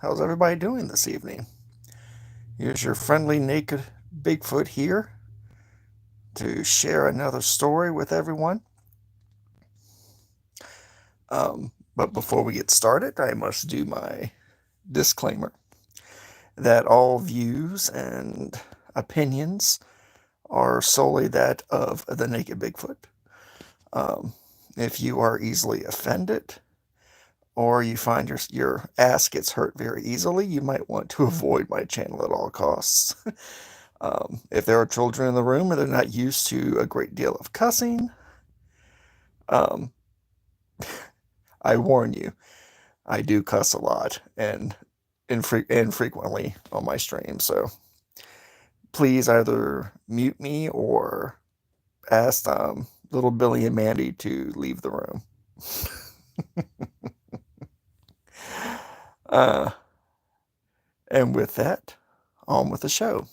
How's everybody doing this evening? Here's your friendly naked Bigfoot here to share another story with everyone. But before we get started, I must do my disclaimer that all views and opinions are solely that of the naked Bigfoot. Um, if you are easily offended or you find your ass gets hurt very easily, you might want to avoid my channel at all costs. If there are children in the room and they're not used to a great deal of cussing, um, I warn you, I do cuss a lot and infrequently on my stream. So please either mute me or ask little Billy and Mandy to leave the room. uh, and with that, on with the show.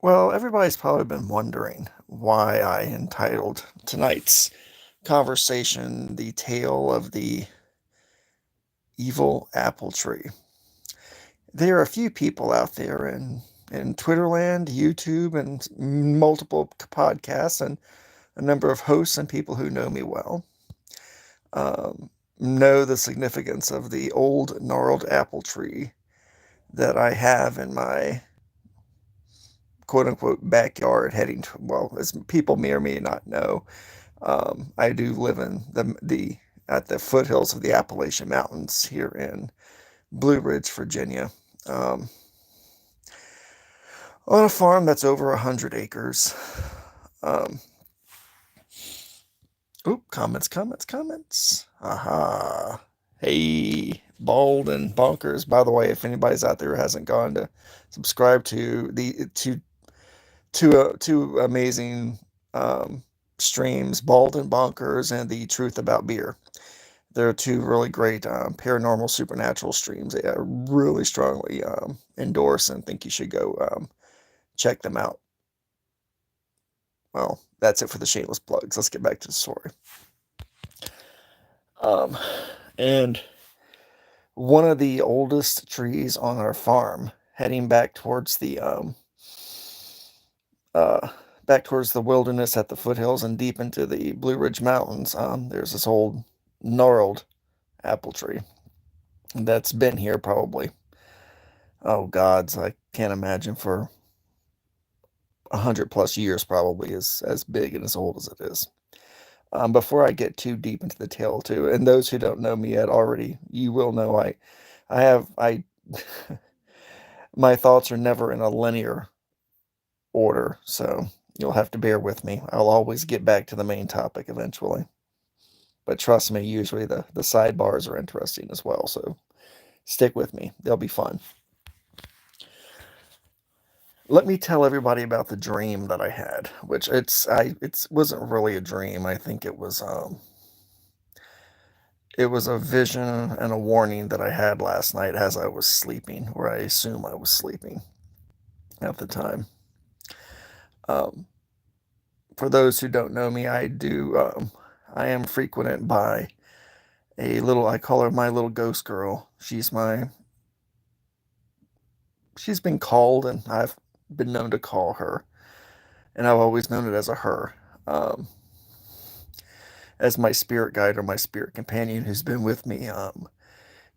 Well, everybody's probably been wondering why I entitled tonight's conversation The Tale of the Evil Apple Tree. There are a few people out there in Twitterland, YouTube, and multiple podcasts, and a number of hosts and people who know me well know the significance of the old gnarled apple tree that I have in my quote-unquote backyard heading to, well, as people may or may not know, I do live in the at the foothills of the Appalachian Mountains here in Blue Ridge, Virginia, um, on a farm that's over 100 acres. Um, comments. Aha. Hey, Bald and Bonkers. By the way, if anybody's out there who hasn't gone to subscribe to the two amazing streams, Bald and Bonkers and the Truth About Beer. They're two really great paranormal supernatural streams. I really strongly endorse and think you should go check them out. Well, that's it for the shameless plugs. Let's get back to the story. And one of the oldest trees on our farm, heading back towards the wilderness at the foothills and deep into the Blue Ridge Mountains, there's this old gnarled apple tree that's been here probably, oh gods, I can't imagine, for 100+ years, probably as big and as old as it is. Before I get too deep into the tale too, and those who don't know me yet already, you will know I my thoughts are never in a linear order, so you'll have to bear with me. I'll always get back to the main topic eventually. But trust me, usually the sidebars are interesting as well, so stick with me. They'll be fun. Let me tell everybody about the dream that I had, which it wasn't really a dream. I think it was a vision and a warning that I had last night as I was sleeping, or I assume I was sleeping at the time. For those who don't know me, I am frequented by I call her my little ghost girl. She's been called, and I've been known to call her, and I've always known it as a her, as my spirit guide or my spirit companion who's been with me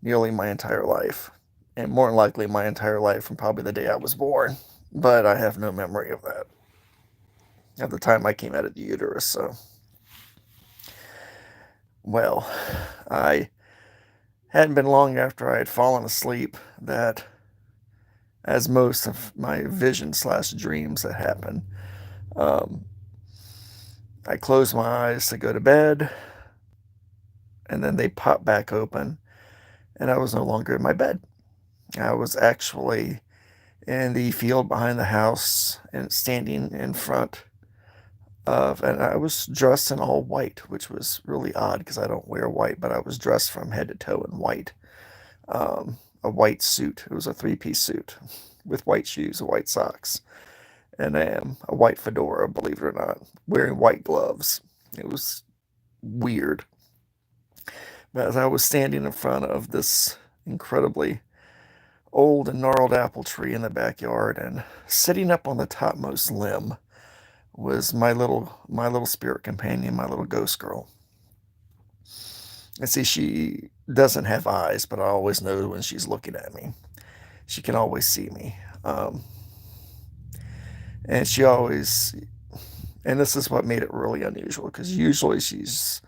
nearly my entire life, and more than likely my entire life from probably the day I was born, but I have no memory of that at the time I came out of the uterus. So, well, I hadn't been long after I had fallen asleep that, as most of my vision slash dreams that happen, I closed my eyes to go to bed, and then they popped back open, and I was no longer in my bed. I was actually in the field behind the house and standing in front of, and I was dressed in all white, which was really odd because I don't wear white, but I was dressed from head to toe in white. A white suit. It was a three-piece suit with white shoes, white socks, and a white fedora, believe it or not, wearing white gloves. It was weird. But as I was standing in front of this incredibly old and gnarled apple tree in the backyard, and sitting up on the topmost limb was my little spirit companion, my little ghost girl. And see, she doesn't have eyes, but I always know when she's looking at me. She can always see me. And she always, and this is what made it really unusual, because usually she's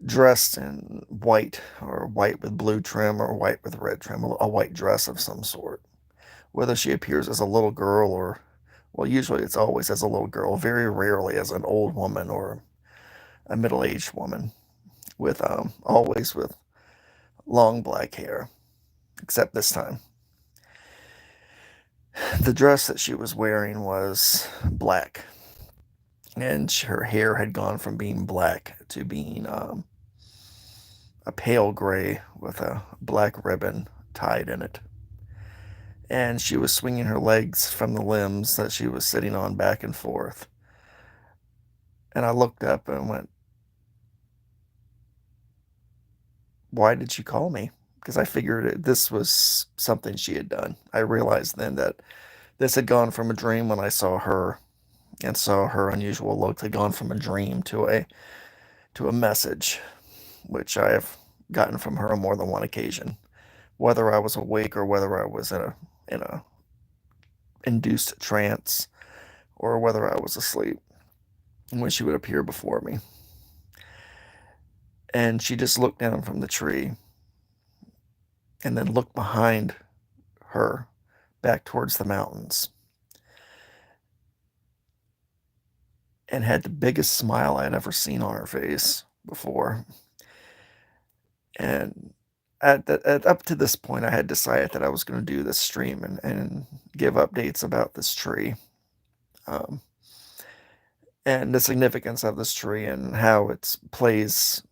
dressed in white, or white with blue trim, or white with red trim, a white dress of some sort. Whether she appears as a little girl or, well, usually it's always as a little girl, very rarely as an old woman or a middle-aged woman, with always with long black hair, except this time. The dress that she was wearing was black, and her hair had gone from being black to being a pale gray with a black ribbon tied in it. And she was swinging her legs from the limbs that she was sitting on back and forth. And I looked up and went, why did she call me? Because I figured this was something she had done. I realized then that this had gone from a dream when I saw her and saw her unusual look, had gone from a dream to a message, which I have gotten from her on more than one occasion, whether I was awake or whether I was in a induced trance, or whether I was asleep, when she would appear before me. And she just looked down from the tree and then looked behind her back towards the mountains, and had the biggest smile I had ever seen on her face before. And up to this point, I had decided that I was going to do this stream and give updates about this tree, um, and the significance of this tree, and how it plays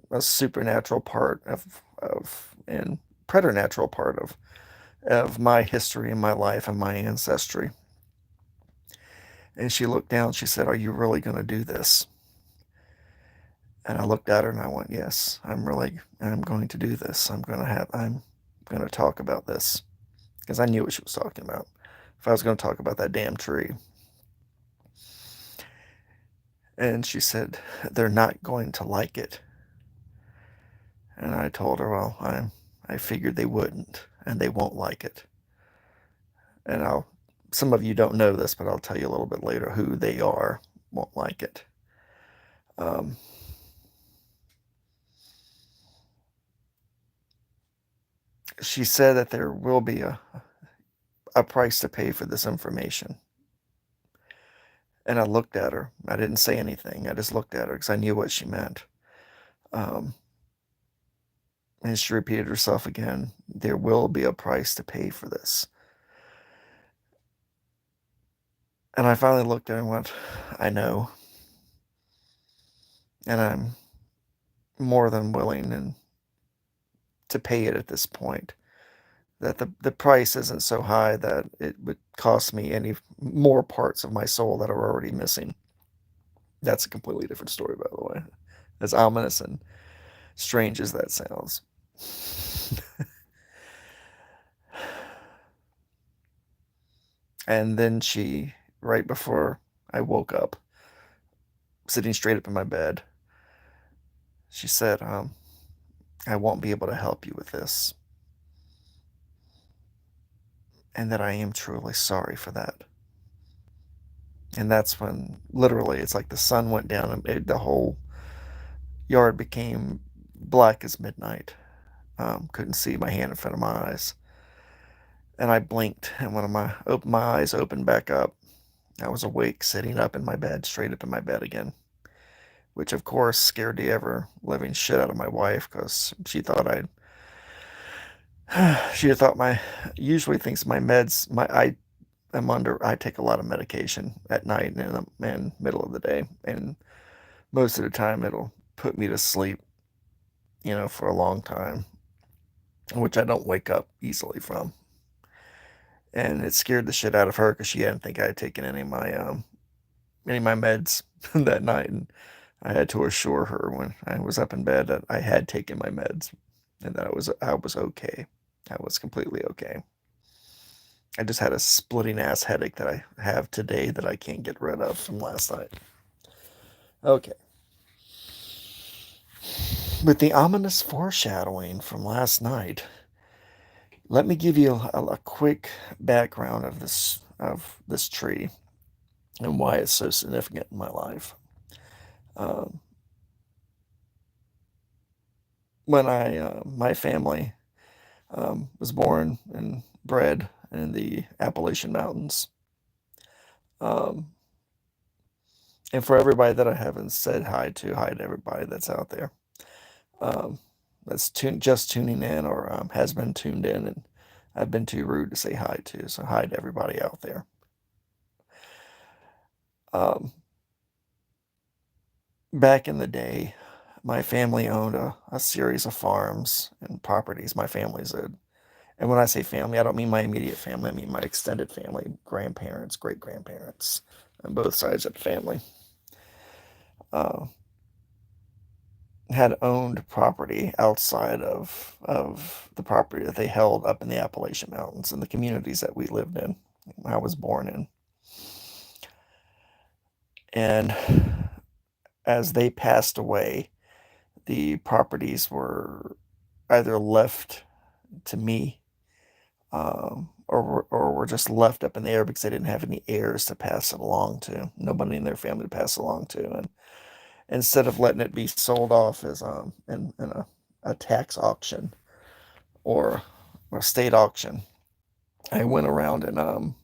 a supernatural part of and preternatural part of my history and my life and my ancestry. And she looked down. She said, "Are you really going to do this?" And I looked at her and I went, "Yes, I'm going to do this. I'm going to talk about this." Because I knew what she was talking about. If I was going to talk about that damn tree. And she said, "They're not going to like it." And I told her, "Well, I figured they wouldn't, and they won't like it." And some of you don't know this, but I'll tell you a little bit later who they are won't like it. Um, she said that there will be a price to pay for this information. And I looked at her. I didn't say anything. I just looked at her because I knew what she meant. Um, and she repeated herself again. There will be a price to pay for this. And I finally looked at her and went, I know. And I'm more than willing to pay it at this point. That the price isn't so high that it would cost me any more parts of my soul that are already missing. That's a completely different story, by the way. As ominous and strange as that sounds. And then she, right before I woke up, sitting straight up in my bed, she said, "I won't be able to help you with this, and that I am truly sorry for that." And that's when, literally, it's like the sun went down and the whole yard became black as midnight. Couldn't see my hand in front of my eyes. And I blinked, and when my eyes opened back up, I was awake, sitting up in my bed, straight up in my bed again. Which, of course, scared the ever-living shit out of my wife, because she thought she had thought usually thinks my meds, I take a lot of medication at night and in the middle of the day, and most of the time it'll put me to sleep, for a long time, which I don't wake up easily from. And it scared the shit out of her because she didn't think I had taken any of my meds that night, and I had to assure her when I was up in bed that I had taken my meds. and that I was okay. I was completely okay. I just had a splitting ass headache that I have today that I can't get rid of from last night. Okay. With the ominous foreshadowing from last night, let me give you a quick background of this tree and why it's so significant in my life. Um, when my family was born and bred in the Appalachian Mountains, um, and for everybody that I haven't said hi to everybody that's out there, um, just tuning in or has been tuned in, and I've been too rude to say hi to, so hi to everybody out there. Um, Back in the day, my family owned a series of farms and properties. My family's a, and when I say family, I don't mean my immediate family. I mean my extended family, grandparents, great grandparents, on both sides of the family. Uh, had owned property outside of the property that they held up in the Appalachian Mountains and the communities that we lived in, I was born in. And as they passed away, the properties were either left to me, or were just left up in the air because they didn't have any heirs to pass it along to, nobody in their family to pass along to. And instead of letting it be sold off as in a tax auction or a state auction, I went around and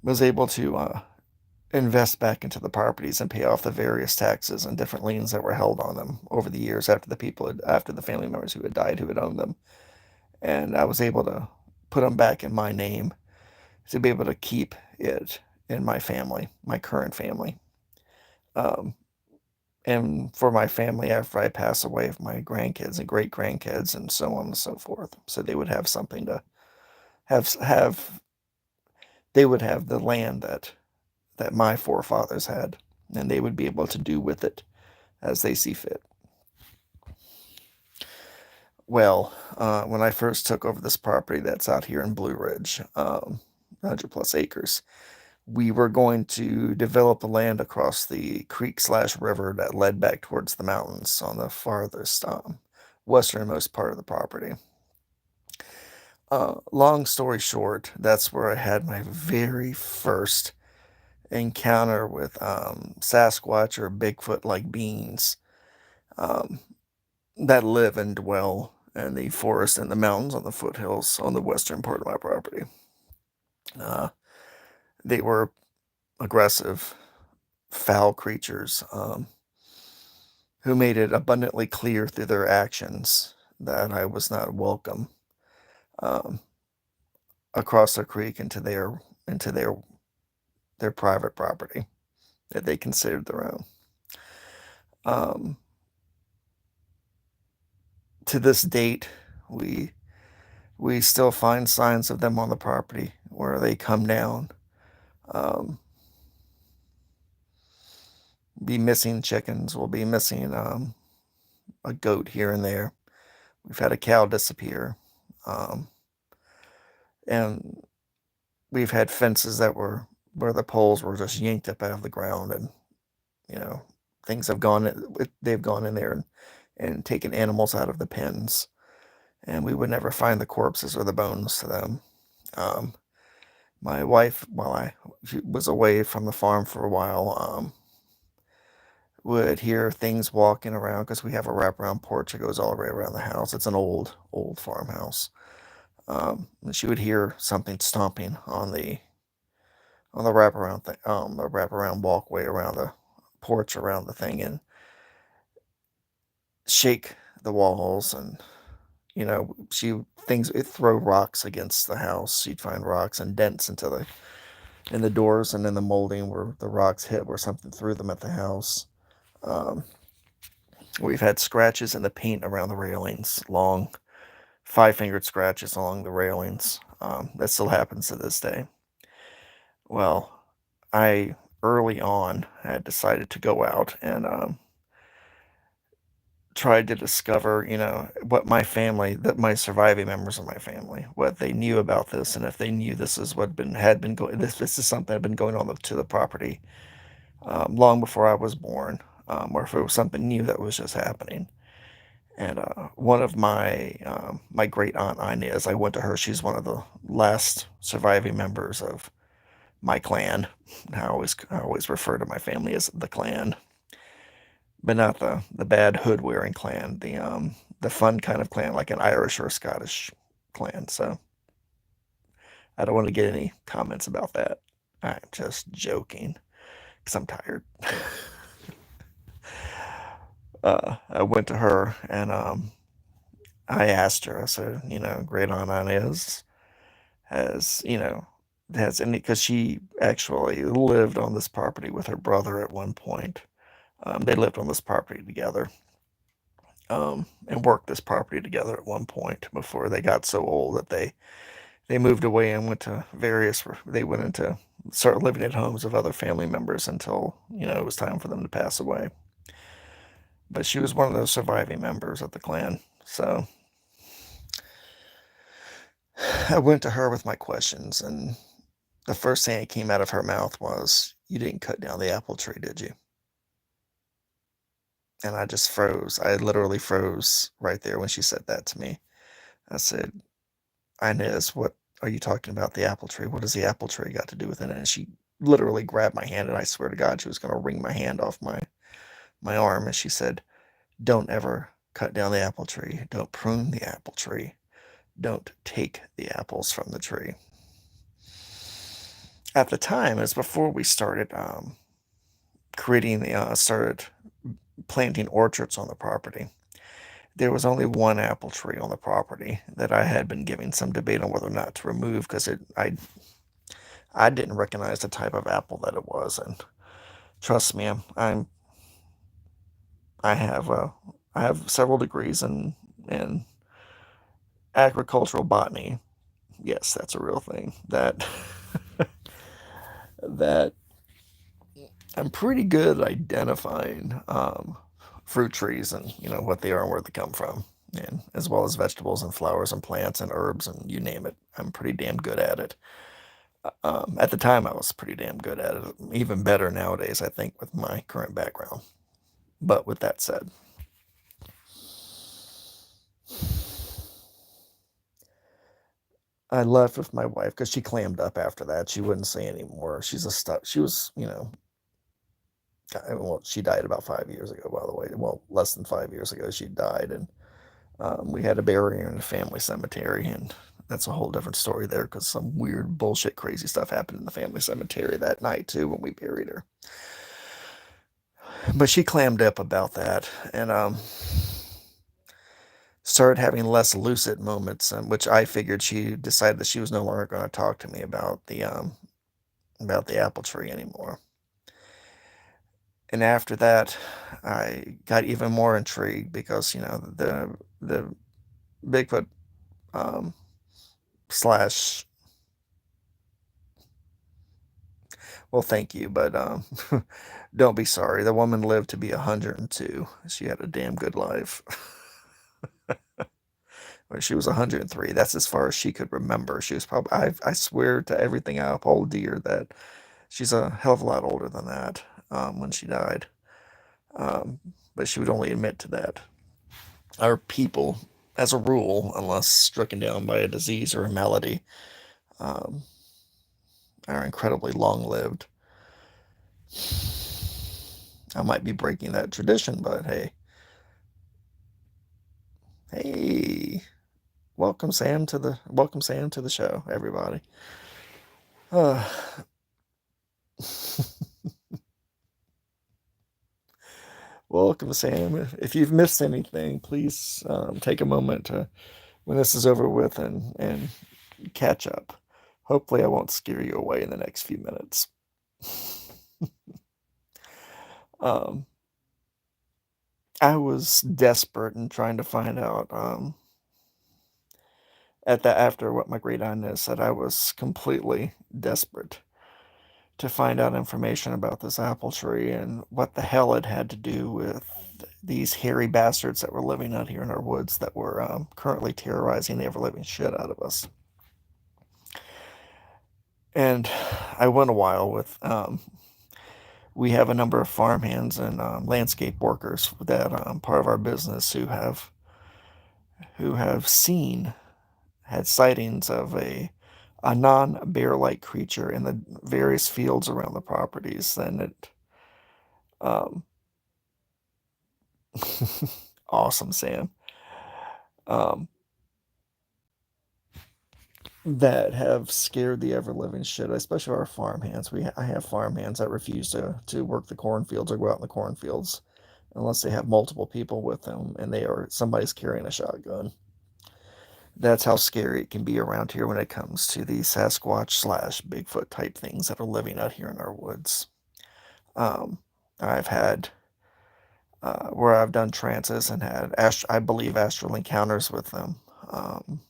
was able to invest back into the properties and pay off the various taxes and different liens that were held on them over the years after after the family members who had died who had owned them. And I was able to put them back in my name to be able to keep it in my family, my current family. Um, and for my family after I pass away, of my grandkids and great grandkids and so on and so forth. So they would have something to have they would have the land that my forefathers had, and they would be able to do with it as they see fit. Well, when I first took over this property that's out here in Blue Ridge, 100 plus acres, we were going to develop the land across the creek slash river that led back towards the mountains on the farthest westernmost part of the property. Long story short, that's where I had my very first encounter with Sasquatch or Bigfoot like beings um, that live and dwell in the forest and the mountains on the foothills on the western part of my property. Uh, they were aggressive, foul creatures who made it abundantly clear through their actions that I was not welcome um, across the creek into their private property that they considered their own. Um, to this date, we we still find signs of them on the property where they come down, um, be missing chickens, we'll be missing a goat here and there. We've had a cow disappear, um, and we've had fences that were where the poles were just yanked up out of the ground, and you know things have they've gone in there and taken animals out of the pens, and we would never find the corpses or the bones to them. Um, my wife, while she was away from the farm for a while, would hear things walking around because we have a wraparound porch that goes all the way around the house. It's an old farmhouse. And she would hear something stomping on the wraparound walkway around the porch around the thing, and shake the walls, and she things it throw rocks against the house. She'd find rocks and dents in the doors and in the molding where the rocks hit, where something threw them at the house. Um, we've had scratches in the paint around the railings, long five-fingered scratches along the railings. That still happens to this day. Well, I early on had decided to go out and tried to discover, what my family, that my surviving members of my family, what they knew about this, and if they knew this is what had been going, this is something that had been going on to the property long before I was born, or if it was something new that was just happening. And one of my great aunt Inez, I went to her. She's one of the last surviving members of my clan. I always refer to my family as the clan, but not the bad hood wearing clan. The fun kind of clan, like an Irish or a Scottish clan. So I don't want to get any comments about that. I'm just joking because I'm tired. I went to her and I asked her. I said, Great Aunt Inez has has any, because she actually lived on this property with her brother at one point. They lived on this property together, and worked this property together at one point before they got so old that they moved away and went to they went into started living at homes of other family members until it was time for them to pass away. But she was one of those surviving members of the clan. So I went to her with my questions, and the first thing that came out of her mouth was, "You didn't cut down the apple tree, did you?" And I just froze. I literally froze right there when she said that to me. I said, "Inez, what are you talking about? The apple tree? What has the apple tree got to do with it?" And she literally grabbed my hand, and I swear to God, she was going to wring my hand off my arm. And she said, "Don't ever cut down the apple tree. Don't prune the apple tree. Don't take the apples from the tree." At the time, as before we started started planting orchards on the property, there was only one apple tree on the property that I had been giving some debate on whether or not to remove, because I didn't recognize the type of apple that it was. And trust me, I have I have several degrees in agricultural botany. Yes, that's a real thing. That I'm pretty good at identifying fruit trees, and what they are and where they come from, and as well as vegetables and flowers and plants and herbs and you name it. I'm pretty damn good at it. At the time, I was pretty damn good at it. Even better nowadays, I think, with my current background. But with that said, I left with my wife because she clammed up after that. She wouldn't say anymore. She's a stuck. She was, well, she died about 5 years ago, by the way. Well, less than 5 years ago, she died, and we had to bury her in a family cemetery, and that's a whole different story there, because some weird bullshit, crazy stuff happened in the family cemetery that night too when we buried her. But she clammed up about that, and started having less lucid moments, which I figured she decided that she was no longer going to talk to me about the apple tree anymore. And after that, I got even more intrigued because the Bigfoot um, slash, well, thank you, but don't be sorry. The woman lived to be 102. She had a damn good life. When she was 103, that's as far as she could remember. She was probably, I swear to everything I uphold dear that she's a hell of a lot older than that when she died. Um, but she would only admit to that. Our people, as a rule, unless stricken down by a disease or a malady, um, are incredibly long lived. I might be breaking that tradition, but hey, hey, welcome Sam to the show, everybody. Uh, Welcome Sam. If you've missed anything, please take a moment to, when this is over with, and catch up. Hopefully, I won't scare you away in the next few minutes. um, I was desperate in trying to find out. After what my great aunt said, I was completely desperate to find out information about this apple tree and what the hell it had to do with these hairy bastards that were living out here in our woods that were currently terrorizing the ever living shit out of us. And I went a while with. We have a number of farmhands and landscape workers that part of our business who have had sightings of a non-bear-like creature in the various fields around the properties. And it um, awesome, Sam. Um, that have scared the ever living shit, especially our farmhands. I have farmhands that refuse to work the cornfields or go out in the cornfields unless they have multiple people with them and somebody's carrying a shotgun. That's how scary it can be around here when it comes to the Sasquatch slash Bigfoot type things that are living out here in our woods. Um, I've had where I've done trances and had I believe astral encounters with them. Um,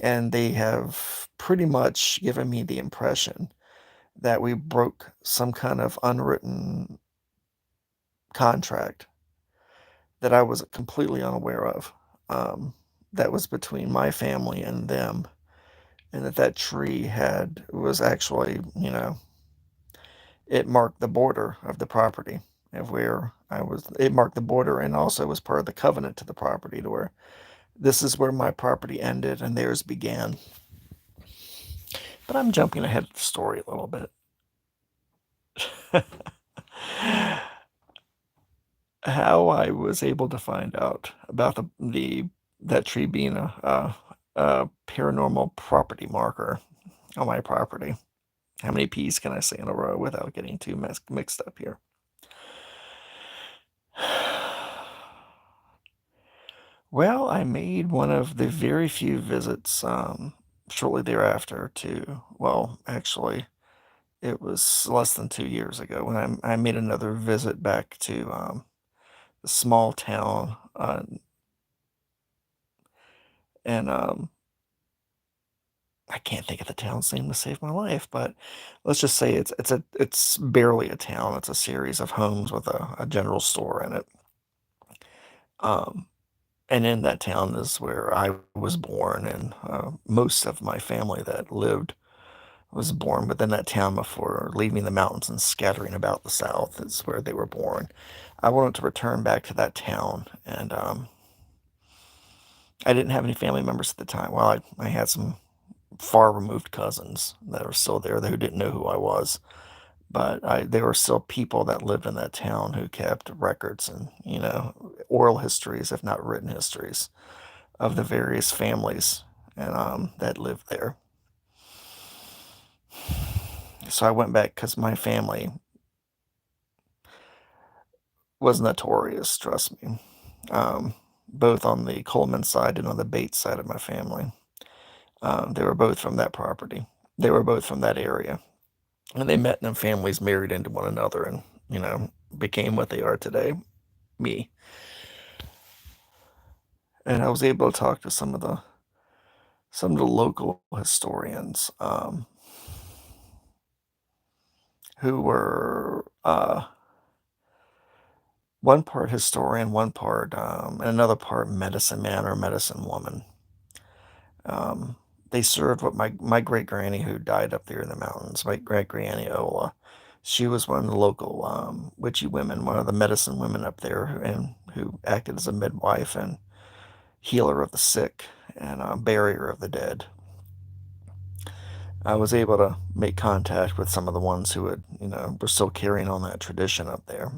and they have pretty much given me the impression that we broke some kind of unwritten contract that I was completely unaware of. Um, that was between my family and them, and that tree was actually, it marked the border of the property of where I was. It marked the border and also was part of the covenant to the property to where this is where my property ended and theirs began. But I'm jumping ahead of the story a little bit. How I was able to find out about the that tree being a paranormal property marker on my property. How many P's can I say in a row without getting too mixed up here? Well, I made one of the very few visits shortly thereafter well, actually, it was less than 2 years ago when I made another visit back to a small town, and I can't think of the town's name to save my life, but let's just say it's barely a town. It's a series of homes with a general store in it. Um, and in that town is where I was born, and most of my family that lived was born within that town before leaving the mountains and scattering about the south. Is where they were born. I wanted to return back to that town, and I didn't have any family members at the time. Well, I had some far removed cousins that are still there who didn't know who I was. But there were still people that lived in that town who kept records and, oral histories, if not written histories, of the various families and that lived there. So I went back because my family was notorious, trust me, both on the Coleman side and on the Bates side of my family. They were both from that property. They were both from that area. And they met and their families married into one another and, became what they are today, me. And I was able to talk to some of the local historians who were one part historian, one part and another part medicine man or medicine woman. Um, they served what my great granny who died up there in the mountains, my great granny Ola. She was one of the local witchy women, one of the medicine women up there, who acted as a midwife and healer of the sick and barrier of the dead. I was able to make contact with some of the ones who were still carrying on that tradition up there.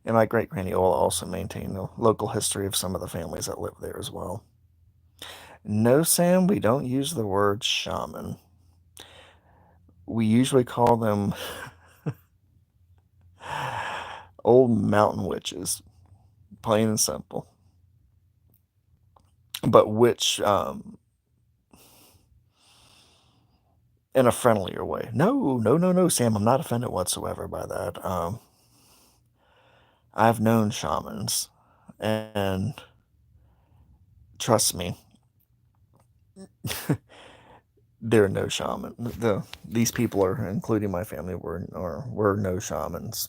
And my great granny Ola also maintained the local history of some of the families that live there as well. No, Sam, we don't use the word shaman. We usually call them old mountain witches, plain and simple. But witch in a friendlier way. No, no, no, no, Sam, I'm not offended whatsoever by that. I've known shamans, and trust me, there are no shaman. These people are, including my family, were no shamans.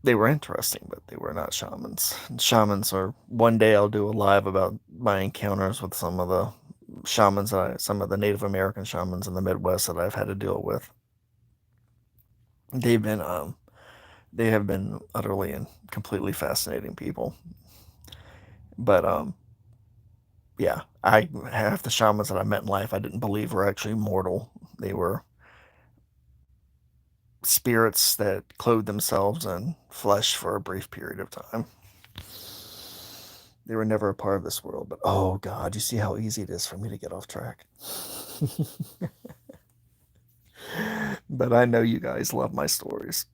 they were interesting, but they were not shamans. Shamans are, one day I'll do a live about my encounters with some of the shamans, some of the Native American shamans in the Midwest that I've had to deal with. They've been, they have been utterly and completely fascinating people. But yeah, I half the shamans that I met in life I didn't believe were actually mortal. They were spirits that clothed themselves in flesh for a brief period of time. They were never a part of this world, but oh God, you see how easy it is for me to get off track. But I know you guys love my stories.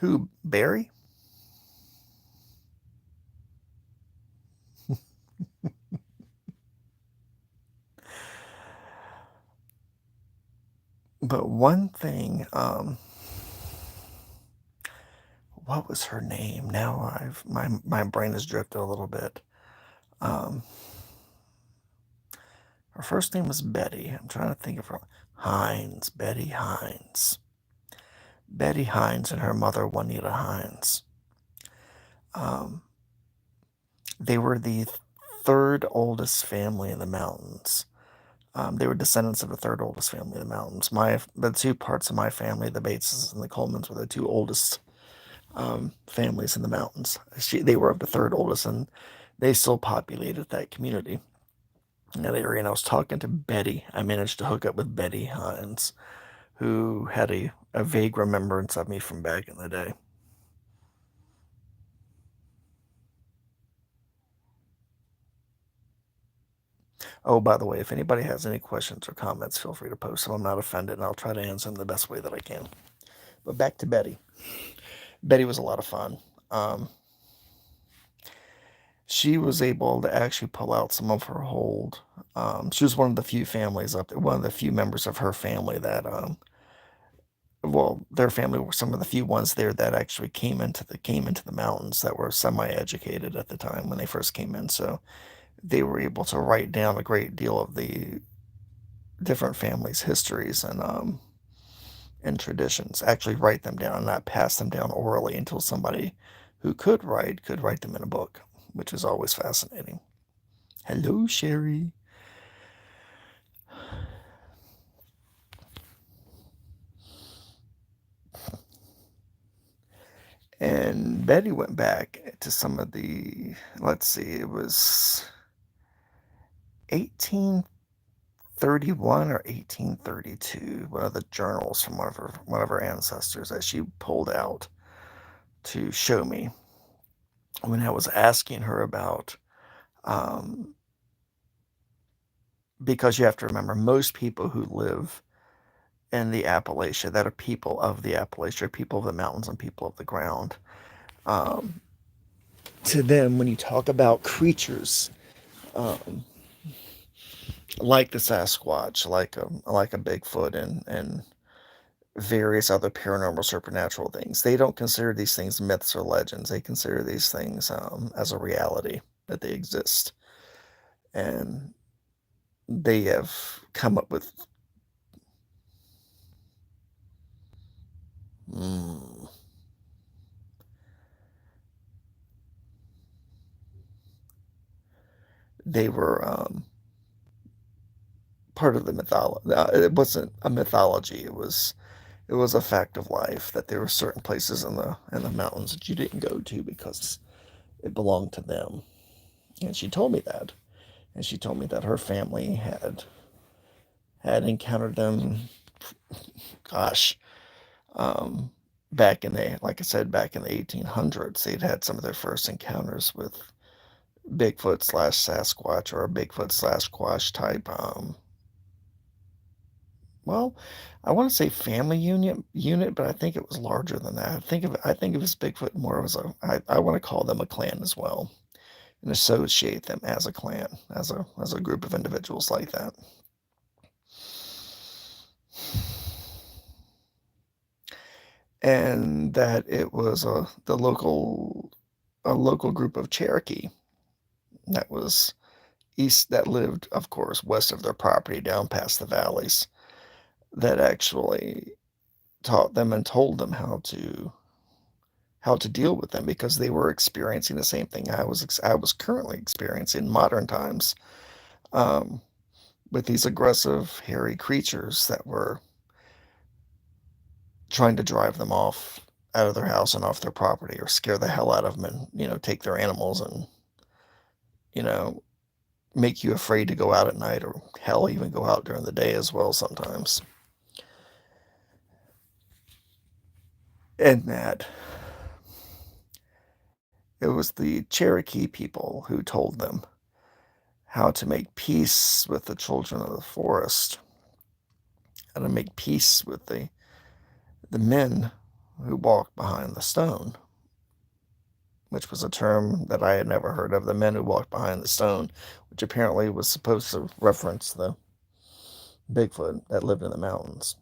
Who, Barry? But one thing, what was her name? Now my brain has drifted a little bit. Um, her first name was Betty. I'm trying to think of her. Hines, Betty Hines. Betty Hines and her mother, Juanita Hines. Um, they were the third oldest family in the mountains. They were descendants of the third oldest family in the mountains. The two parts of my family, the Bateses and the Colemans, were the two oldest families in the mountains. They were of the third oldest, and they still populated that community, in that area. And I was talking to Betty. I managed to hook up with Betty Hines, who had a vague remembrance of me from back in the day. Oh, by the way, if anybody has any questions or comments, feel free to post them. I'm not offended, and I'll try to answer them the best way that I can. But back to Betty. Betty was a lot of fun. Um, she was able to actually pull out some of her hold. She was one of the few families up there, one of the few members of her family that, well, their family were some of the few ones there that actually came into the mountains that were semi-educated at the time when they first came in. So they were able to write down a great deal of the different families' histories and traditions. Actually, write them down and not pass them down orally until somebody who could write them in a book, which is always fascinating. Hello, Sherry. And Betty went back to some of the, let's see, it was 1831 or 1832, one of the journals from one of her ancestors that she pulled out to show me when I was asking her about, um, because you have to remember, most people who live in the Appalachia, that are people of the Appalachia, people of the mountains and people of the ground. Um, to them, when you talk about creatures um, like the Sasquatch, like a Bigfoot, and various other paranormal supernatural things, they don't consider these things myths or legends. They consider these things as a reality that they exist, and they have come up with. Mm, they were part of the mythology. It wasn't a mythology. It was a fact of life that there were certain places in the mountains that you didn't go to because it belonged to them. And she told me that. And she told me that her family had encountered them. Gosh, um, back in the like I said, back in the 1800s, they'd had some of their first encounters with Bigfoot slash Sasquatch or a Bigfoot slash Squash type well, I want to say family unit, but I think it was larger than that. I think of his Bigfoot more as I want to call them a clan as well, and associate them as a clan, as a group of individuals like that. And that it was a local group of Cherokee that was east that lived, of course, west of their property down past the valleys that actually taught them and told them how to deal with them because they were experiencing the same thing I was currently experiencing in modern times, um, with these aggressive, hairy creatures that were trying to drive them off out of their house and off their property or scare the hell out of them and, take their animals and, you know, make you afraid to go out at night or hell even go out during the day as well sometimes. And that it was the Cherokee people who told them how to make peace with the children of the forest, how to make peace with the men who walked behind the stone, which was a term that I had never heard of, the men who walked behind the stone, which apparently was supposed to reference the Bigfoot that lived in the mountains.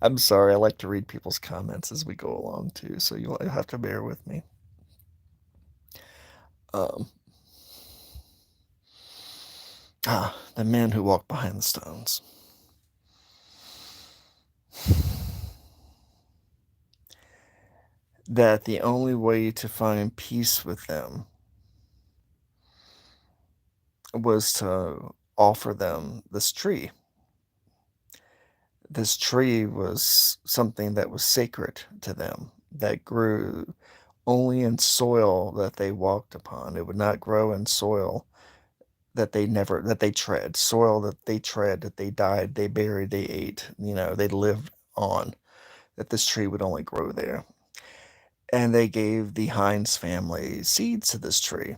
I'm sorry, I like to read people's comments as we go along too, so you'll have to bear with me. Um, the men who walk behind the stones. That the only way to find peace with them was to offer them this tree. This tree was something that was sacred to them, that grew only in soil that they walked upon. It would not grow in soil that they tread, soil that they tread, that they died, they buried, they ate, they lived on, that this tree would only grow there. And they gave the Hines family seeds to this tree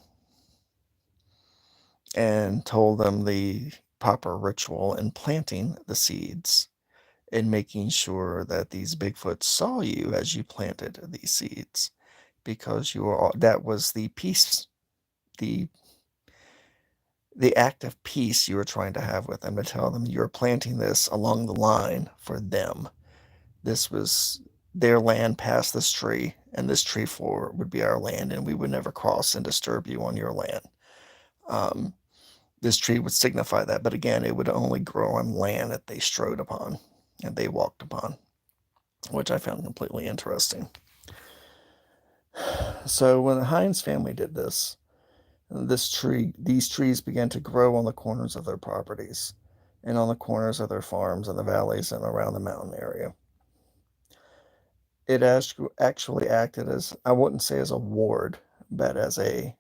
and told them the proper ritual in planting the seeds and making sure that these Bigfoots saw you as you planted these seeds because that was the peace, the the act of peace you were trying to have with them, to tell them you're planting this along the line for them. This was their land past this tree, and this tree floor would be our land, and we would never cross and disturb you on your land. Um, this tree would signify that, but again, it would only grow on land that they strode upon and they walked upon, which I found completely interesting. So when the Hines family did these trees began to grow on the corners of their properties and on the corners of their farms in the valleys and around the mountain area. It actually acted as, I wouldn't say as a ward, but as a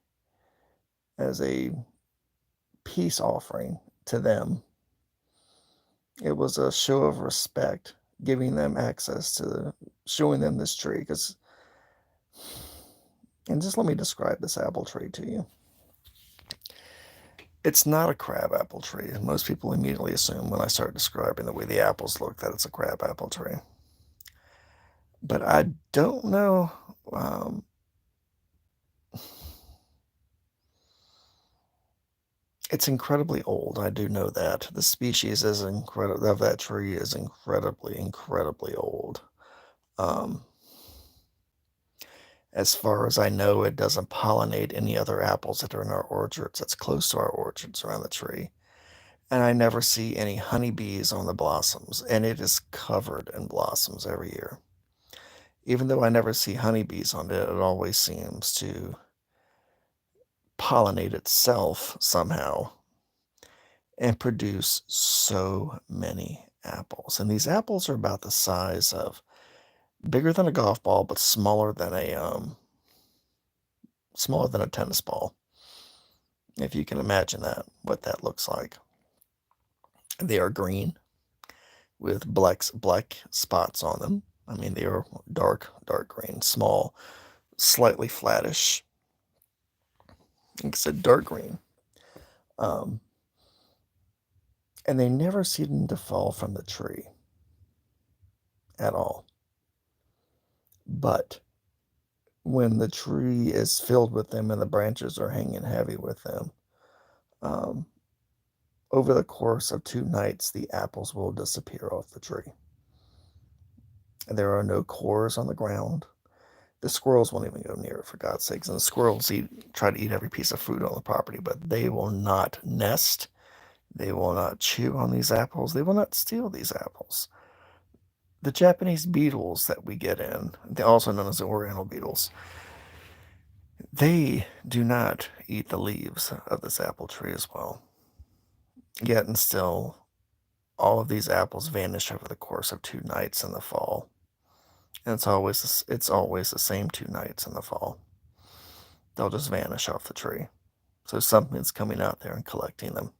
peace offering to them. It was a show of respect, giving them access to showing them this tree. And just let me describe this apple tree to you. It's not a crab apple tree. Most people immediately assume when I start describing the way the apples look that it's a crab apple tree. But I don't know. Um, it's incredibly old. I do know that. The species is incredible of that tree is incredibly, incredibly old. Um, as far as I know, it doesn't pollinate any other apples that are in our orchards that's close to our orchards around the tree. And I never see any honeybees on the blossoms, and it is covered in blossoms every year. Even though I never see honeybees on it, it always seems to pollinate itself somehow and produce so many apples. And these apples are about the size of bigger than a golf ball, but smaller than a tennis ball. If you can imagine what that looks like. They are green with black spots on them. I mean, they are dark green, small, slightly flattish. Like I said, dark green. Um, and they never seem to fall from the tree at all. But when the tree is filled with them and the branches are hanging heavy with them, um, over the course of 2 nights, the apples will disappear off the tree. There are no cores on the ground. The squirrels won't even go near it, for God's sakes. And the squirrels try to eat every piece of fruit on the property, but they will not nest. They will not chew on these apples. They will not steal these apples. The Japanese beetles that we get in, also known as the oriental beetles, they do not eat the leaves of this apple tree as well. Yet and still, all of these apples vanish over the course of 2 nights in the fall. And it's always the same 2 nights in the fall. They'll just vanish off the tree. So something's coming out there and collecting them.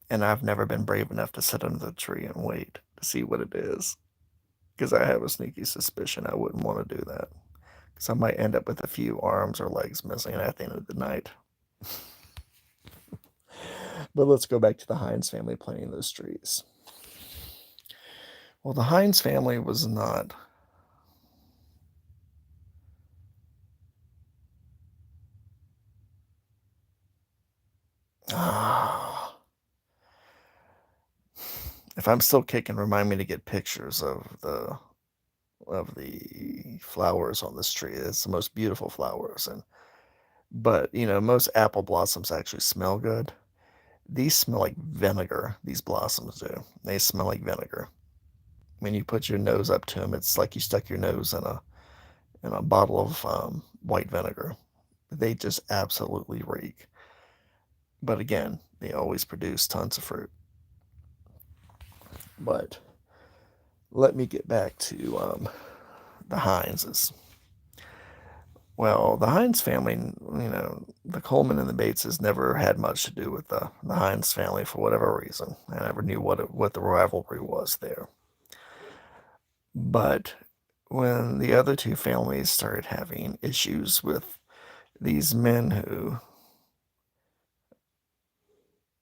And I've never been brave enough to sit under the tree and wait to see what it is, because I have a sneaky suspicion I wouldn't want to do that, because I might end up with a few arms or legs missing at the end of the night. But let's go back to the Heinz family planting those trees. Well, the Heinz family was not if I'm still kicking, remind me to get pictures of the flowers on this tree. It's the most beautiful flowers, but most apple blossoms actually smell good. These smell like vinegar. These blossoms do. They smell like vinegar. When you put your nose up to them, it's like you stuck your nose in a bottle of white vinegar. They just absolutely reek. But again, they always produce tons of fruit. But let me get back to the Heinzes. Well, the Heinz family, the Coleman and the Bateses never had much to do with the Heinz family for whatever reason. I never knew what the rivalry was there. But when the other two families started having issues with these men who,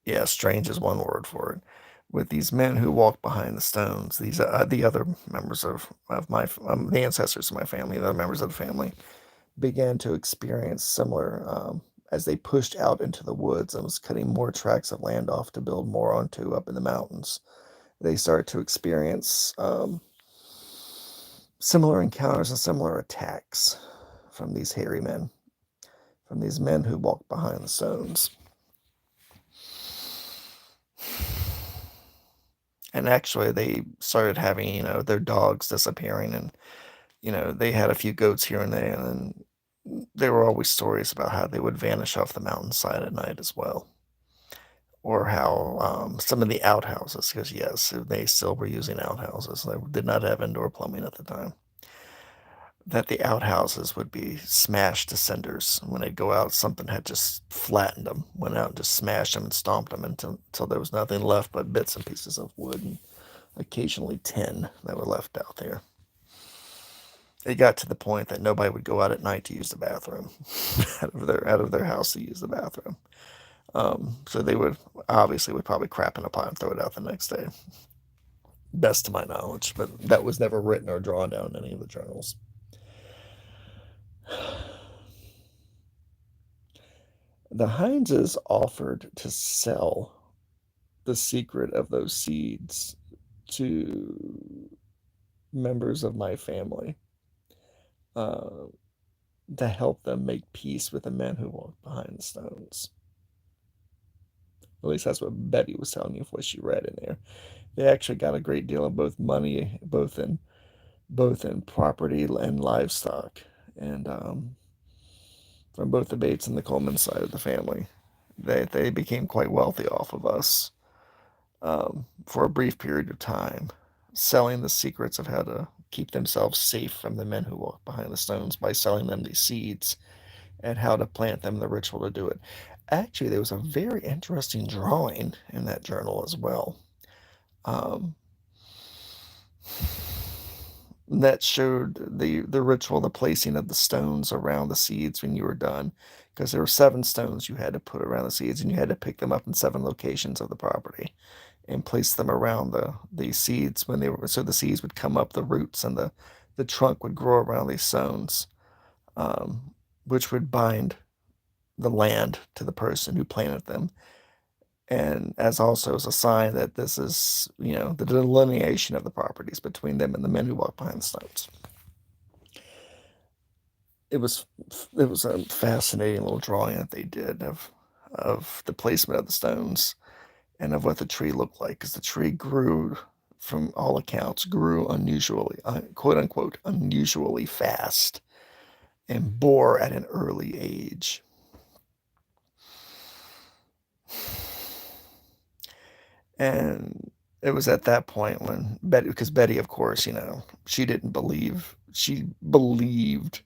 yeah, strange is one word for it, with these men who walk behind the stones, these the other members of my the ancestors of my family, the other members of the family, began to experience similar as they pushed out into the woods and was cutting more tracts of land off to build more onto up in the mountains. They started to experience similar encounters and similar attacks from these hairy men, from these men who walk behind the stones. And actually, they started having, their dogs disappearing, and, they had a few goats here and there, and there were always stories about how they would vanish off the mountainside at night as well. Or how some of the outhouses, because yes, they still were using outhouses. They did not have indoor plumbing at the time. That the outhouses would be smashed to cinders. When they'd go out, something had just flattened them, went out and just smashed them and stomped them until there was nothing left but bits and pieces of wood and occasionally tin that were left out there. It got to the point that nobody would go out at night to use the bathroom out of their house to use the bathroom. So they would probably crap in a pot and throw it out the next day. Best to my knowledge, but that was never written or drawn down in any of the journals. The Heinzes offered to sell the secret of those seeds to members of my family uh, to help them make peace with the men who walk behind the stones. At least that's what Betty was telling you what she read in there. They actually got a great deal of both money, both in property and livestock, and from both the Bates and the Coleman side of the family. They became quite wealthy off of us for a brief period of time, selling the secrets of how to keep themselves safe from the men who walk behind the stones by selling them these seeds and how to plant them, the ritual to do it. Actually, there was a very interesting drawing in that journal as well. Um, that showed the ritual, the placing of the stones around the seeds when you were done, because there were 7 stones you had to put around the seeds, and you had to pick them up in 7 locations of the property and place them around the seeds when they were, so the seeds would come up the roots and the trunk would grow around these stones, which would bind the land to the person who planted them. and as also as a sign that this is, the delineation of the properties between them and the men who walk behind the stones. It was it was a fascinating little drawing that they did of the placement of the stones and of what the tree looked like, because the tree grew, from all accounts, grew unusually, quote unquote, unusually fast, and bore at an early age. And it was at that point when Betty, because Betty, of course, she didn't believe, she believed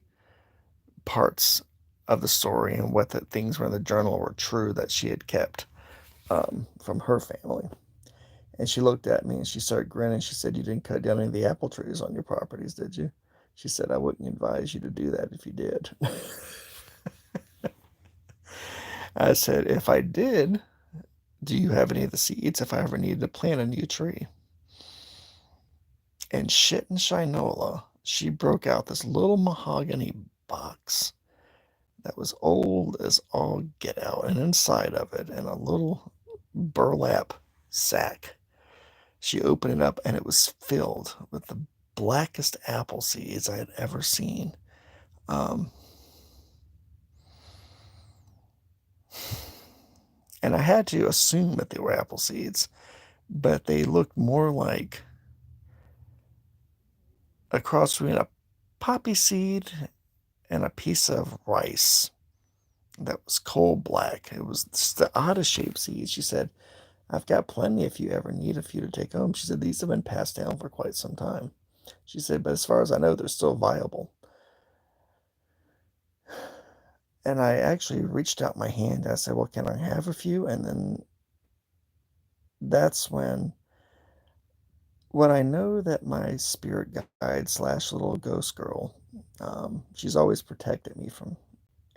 parts of the story and what the things were in the journal were true that she had kept from her family. And she looked at me and she started grinning. She said, "You didn't cut down any of the apple trees on your properties, did you?" She said, "I wouldn't advise you to do that if you did." I said, "If I did, do you have any of the seeds if I ever needed to plant a new tree?" And shit in Shinola, she broke out this little mahogany box that was old as all get out, and inside of it, in a little burlap sack, she opened it up and it was filled with the blackest apple seeds I had ever seen. Um, and I had to assume that they were apple seeds, but they looked more like a cross between a poppy seed and a piece of rice that was coal black. It was the oddest shaped seeds. She said, "I've got plenty if you ever need a few to take home." She said, "These have been passed down for quite some time." She said, "But as far as I know, they're still viable." And I actually reached out my hand. I said, "Well, can I have a few?" And then that's when I know that my spirit guide slash little ghost girl, she's always protected me from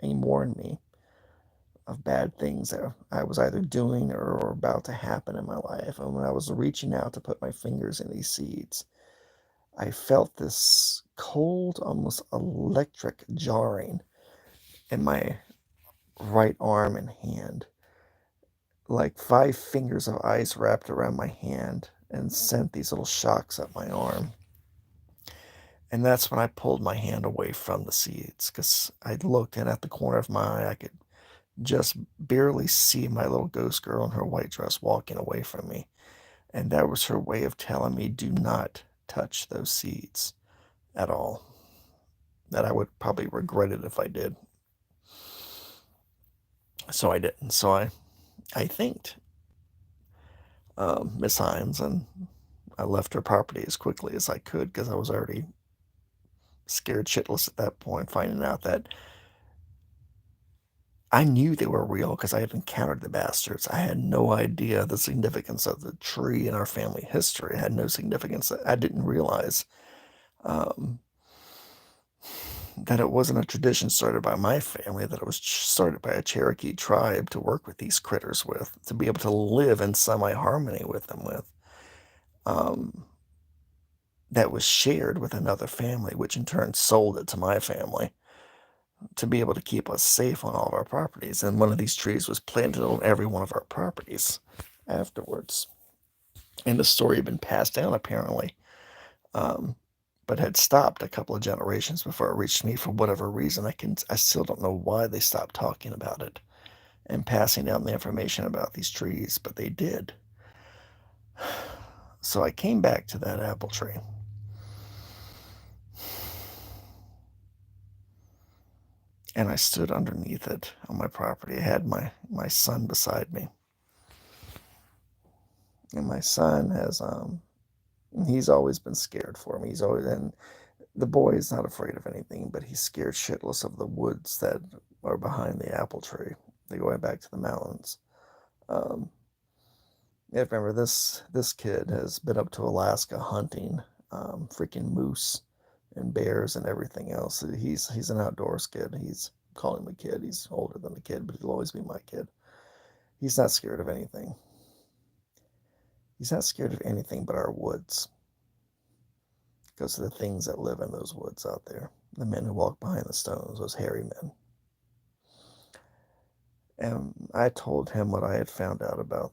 and warned me of bad things that I was either doing or about to happen in my life. And when I was reaching out to put my fingers in these seeds, I felt this cold, almost electric jarring in my right arm and hand, like 5 fingers of ice wrapped around my hand and sent these little shocks up my arm. And that's when I pulled my hand away from the seeds, because I looked, and at the corner of my eye, I could just barely see my little ghost girl in her white dress walking away from me. And that was her way of telling me, do not touch those seeds at all. That I would probably regret it if I did. So I didn't. So I thanked Miss Hines, and I left her property as quickly as I could, because I was already scared shitless at that point, finding out that I knew they were real because I had encountered the bastards. I had no idea the significance of the tree in our family history. It had no significance. I didn't realize um, that it wasn't a tradition started by my family, that it was started by a Cherokee tribe to work with these critters with, to be able to live in semi-harmony with them with. Um, that was shared with another family, which in turn sold it to my family to be able to keep us safe on all of our properties. And one of these trees was planted on every one of our properties afterwards. And the story had been passed down apparently, um, but had stopped a couple of generations before it reached me for whatever reason. I still don't know why they stopped talking about it and passing down the information about these trees, but they did. So I came back to that apple tree. And I stood underneath it on my property. I had my son beside me. And my son he's always been scared for me. He's always, and the boy is not afraid of anything, but he's scared shitless of the woods that are behind the apple tree. They go right back to the mountains. Um, yeah, remember this kid has been up to Alaska hunting freaking moose and bears and everything else. He's an outdoors kid. He's calling him a kid. He's older than a kid, but he'll always be my kid. He's not scared of anything. He's not scared of anything but our woods, because of the things that live in those woods out there. The men who walk behind the stones, those hairy men. And I told him what I had found out about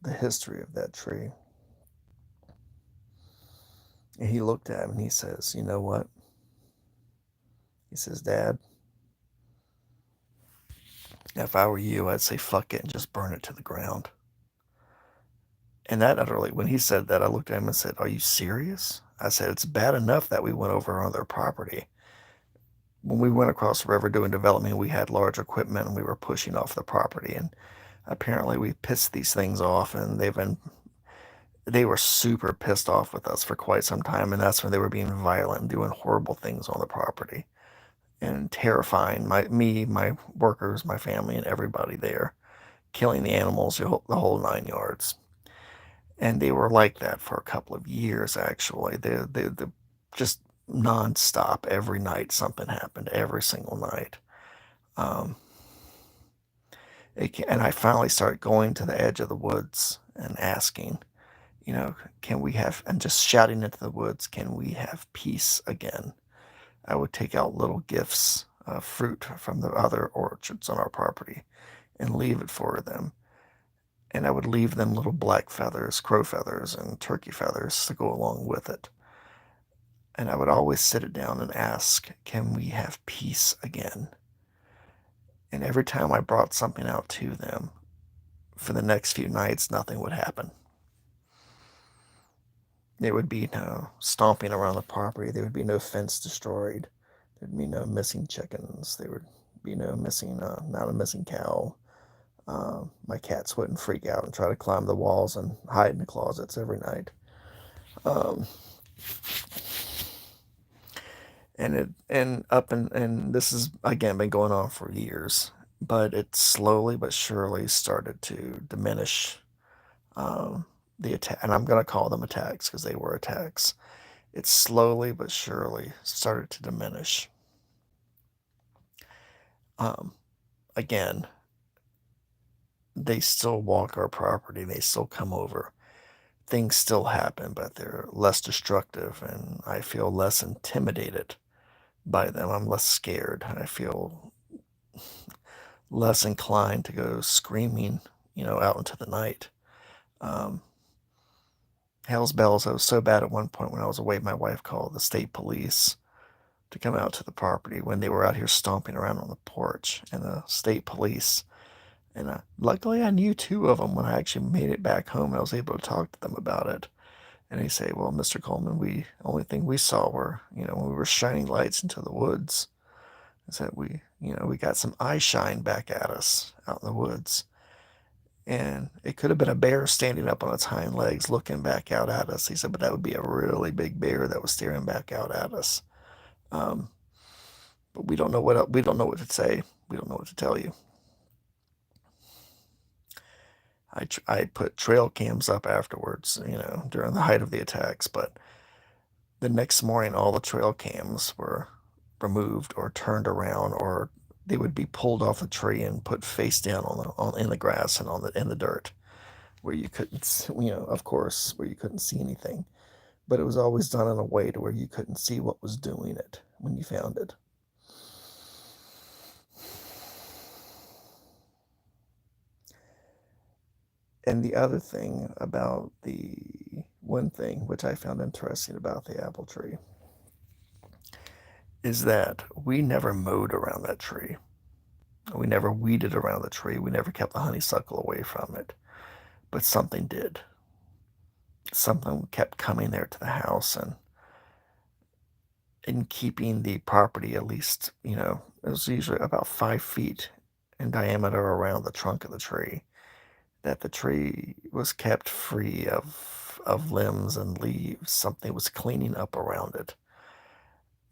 the history of that tree. And he looked at me and he says, "You know what?" He says, "Dad, if I were you, I'd say fuck it and just burn it to the ground." And that utterly, when he said that, I looked at him and said, "Are you serious?" I said, "It's bad enough that we went over on their property. When we went across the river doing development, we had large equipment and we were pushing off the property. And apparently we pissed these things off, and they were super pissed off with us for quite some time. And that's when they were being violent and doing horrible things on the property and terrifying my workers, my family, and everybody there, killing the animals, the whole 9 yards." And they were like that for a couple of years, actually. They just nonstop. Every night something happened, every single night. Um, and I finally started going to the edge of the woods and asking, can we have, and just shouting into the woods, can we have peace again? I would take out little gifts of fruit from the other orchards on our property and leave it for them. And I would leave them little black feathers, crow feathers, and turkey feathers to go along with it. And I would always sit it down and ask, can we have peace again? And every time I brought something out to them, for the next few nights, nothing would happen. There would be no stomping around the property. There would be no fence destroyed. There'd be no missing chickens. There would be no missing, not a missing cow. My cats wouldn't freak out and try to climb the walls and hide in the closets every night. Um, and this has again been going on for years, but it slowly but surely started to diminish. The attack, and I'm going to call them attacks because they were attacks. It slowly but surely started to diminish. Um, Again, they still walk our property, they still come over. Things still happen, but they're less destructive, and I feel less intimidated by them. I'm less scared. I feel less inclined to go screaming, out into the night. Um, Hell's bells. I was so bad at one point when I was away, my wife called the state police to come out to the property when they were out here stomping around on the porch, and the state police. And luckily, I knew two of them when I actually made it back home, and I was able to talk to them about it. And they say, "Well, Mr. Coleman, we only thing we saw were, when we were shining lights into the woods. I said we got some eye shine back at us out in the woods, and it could have been a bear standing up on its hind legs looking back out at us." He said, "But that would be a really big bear that was staring back out at us." Um, but we don't know we don't know what to say. We don't know what to tell you. I put trail cams up afterwards, during the height of the attacks, but the next morning all the trail cams were removed or turned around, or they would be pulled off the tree and put face down in the grass and in the dirt, where you couldn't, of course, where you couldn't see anything. But it was always done in a way to where you couldn't see what was doing it when you found it. And the other thing about the one thing which I found interesting about the apple tree is that we never mowed around that tree. We never weeded around the tree. We never kept the honeysuckle away from it. But something did. Something kept coming there to the house and in keeping the property at least, it was usually about 5 feet in diameter around the trunk of the tree, that the tree was kept free of limbs and leaves. Something was cleaning up around it.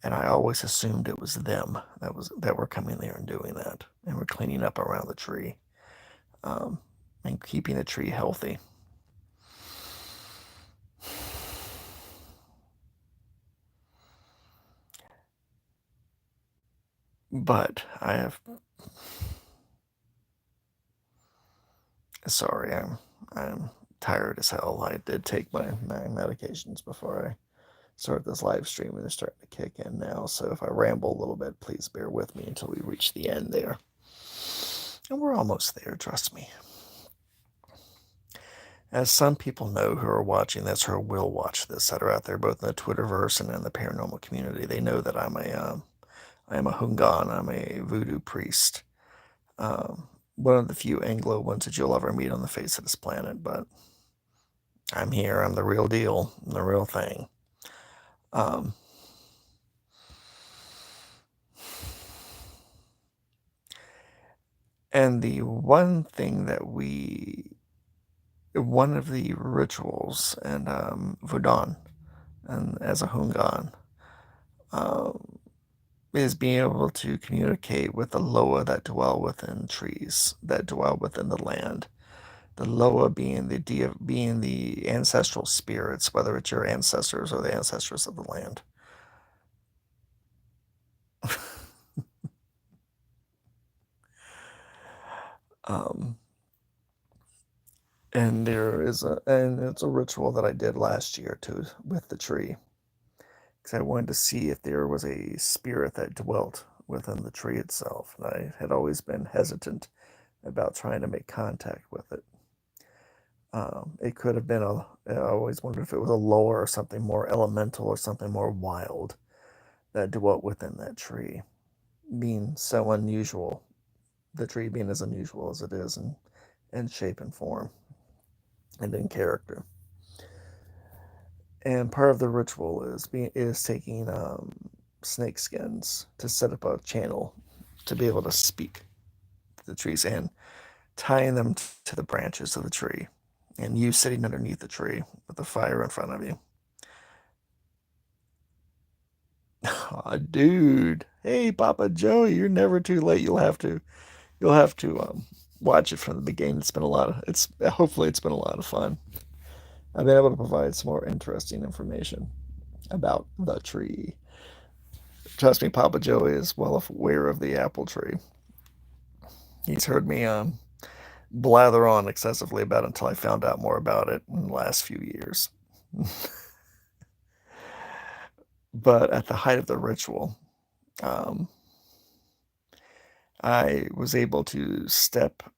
And I always assumed it was them that were coming there and doing that, and were cleaning up around the tree, um, and keeping the tree healthy. But I have, sorry, I'm tired as hell. I did take my medications before I start this live stream, and they're starting to kick in now. So if I ramble a little bit, please bear with me until we reach the end there. And we're almost there, trust me. As some people know who are watching this or will watch this that are out there both in the Twitterverse and in the paranormal community, they know that I am a Hungan. I'm a voodoo priest. One of the few Anglo ones that you'll ever meet on the face of this planet, but I'm here. I'm the real deal. I'm the real thing. Um, and the one thing that one of the rituals and Voodoo and as a Hungan um, is being able to communicate with the Loa that dwell within trees, that dwell within the land. The Loa being being the ancestral spirits, whether it's your ancestors or the ancestors of the land. um, and it's a ritual that I did last year too with the tree, because I wanted to see if there was a spirit that dwelt within the tree itself. And I had always been hesitant about trying to make contact with it. It could have been I always wondered if it was a lower or something more elemental or something more wild that dwelt within that tree, being so unusual. The tree being as unusual as it is in shape and form and in character. And part of the ritual is taking snake skins to set up a channel to be able to speak to the trees and tying them to the branches of the tree, and you sitting underneath the tree with the fire in front of you. Oh, dude, hey Papa Joey, you're never too late. You'll have to watch it from the beginning. It's been a lot of it's hopefully it's been a lot of fun. I've been able to provide some more interesting information about the tree. Trust me, Papa Joey is well aware of the apple tree. He's heard me blather on excessively about it until I found out more about it in the last few years. But at the height of the ritual, um, I was able to